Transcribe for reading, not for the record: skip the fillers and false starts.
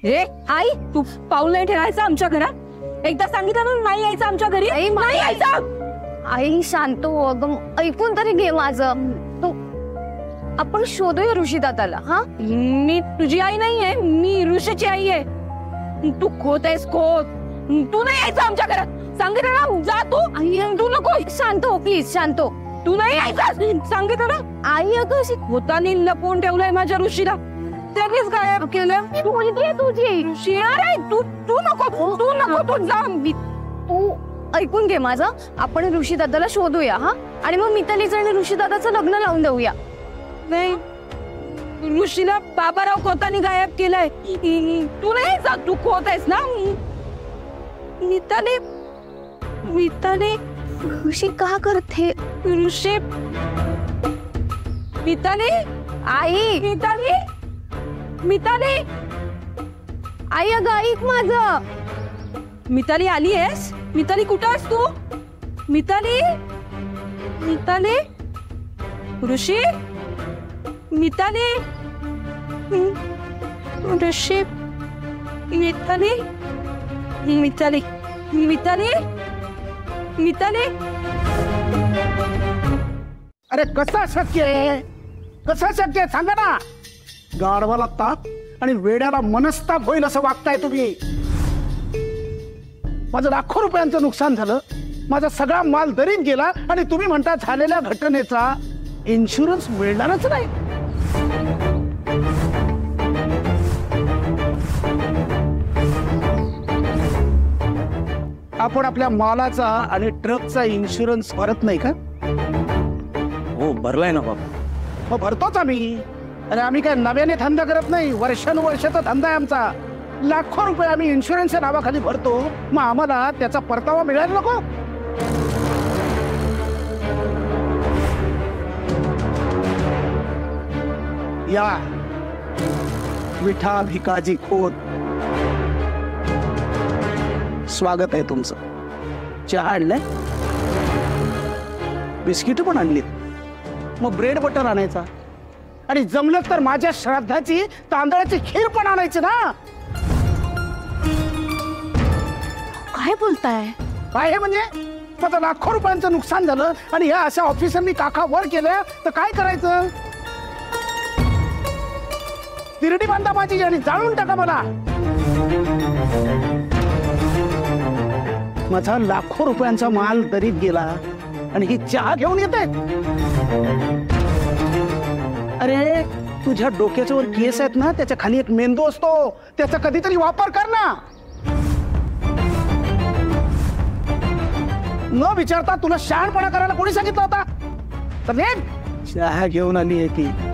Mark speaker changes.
Speaker 1: ए आई, तू पाऊल नाही ठेवायचं आमच्या घरात. एकदा सांगितलं ना नाही यायचं आमच्या घरी. नाही यायचं.
Speaker 2: आई शांत हो, अगं ऐकून तरी घे माझं. तू आपण शोधूया ऋषी दादाला. हा,
Speaker 1: मी तुझी आई नाहीये, मी ऋषीची आई आहे. तू खोत आहेस खोत. तू नाही यायचं आमच्या घरात. सांगितलं ना जा तू. तू नको.
Speaker 2: शांत हो प्लीज, शांत हो.
Speaker 1: तू नाही यायचं सांगितलं ना.
Speaker 2: आई अगं अशी
Speaker 1: होतानी लपवून ठेवलंय माझ्या ऋषीला. त्यांनीच गायब केलं.
Speaker 2: तू मुलगी तुझी
Speaker 1: ऋषी अरे तू तू नको तू नको तू जा.
Speaker 2: तू ऐकून घे माझं. आपण ऋषी दादाला शोधूया. हा, आणि मग मितालीचं आणि ऋषी दादाचं लग्न लावून देऊया.
Speaker 1: नाही, ऋषीला बाबाराव खोतानी गायब केलंय. तू नाही जा. तू खोत आहेस ना. मिताली मिताली
Speaker 2: ऋषी का करते?
Speaker 1: ऋषी मिताली
Speaker 2: आई,
Speaker 1: मिताली मिताली
Speaker 2: आई अगं ऐक माझं.
Speaker 1: मिताली आली आहेस? मिताली कुठं आहेस तू? मिताली मिताली ऋषी मिताली ऋषी मिताली मिताली मिताली मिताली.
Speaker 3: अरे कसं शक्य आहे? कसं शक्य आहे सांगा ना. गाढवाला ताप आणि वेड्याला मनस्ताप होईल असं वागताय तुम्ही. माझं लाखो रुपयांचं नुकसान झालं. माझा सगळा माल दरीत गेला आणि तुम्ही म्हणता झालेल्या घटनेचा इन्शुरन्स मिळणारच नाही. आपण आपल्या मालाचा आणि ट्रकचा इन्शुरन्स भरत नाही का?
Speaker 4: हो भरलाय ना बाबा.
Speaker 3: मग भरतोच आम्ही. अरे आम्ही काय नव्याने धंदा करत नाही. वर्षानुवर्षाचा धंदा आहे आमचा. लाखो रुपये आम्ही इन्शुरन्सच्या नावाखाली भरतो. मग आम्हाला त्याचा परतावा मिळायला नको? या विठा भिकाजी खोत, स्वागत आहे तुमचं. चहा आणलाय, बिस्किट पण आणलीत. मग ब्रेड बटर आणायचा आणि जमलं तर माझ्या श्राद्धाची तांदळाची खीर पण आणायची ना.
Speaker 2: काय बोलताय?
Speaker 3: काय हे म्हणजे? माझं लाखो रुपयांचं नुकसान झालं आणि या अशा ऑफिसरनी काका वर केलं तर काय करायचं? तिरडी बांधा माझी आणि जाळून टाका मला. माझा लाखो रुपयांचा माल दरीत गेला आणि ही चहा घेऊन येते. अरे तुझ्या डोक्याच्या वर केस आहेत ना, त्याच्या खाली एक मेंदू असतो. त्याचा कधीतरी वापर कर ना. न विचारता तुला शहाणपणा करायला कोणी सांगितलं होता? तर चहा घेऊन आली आहे ती.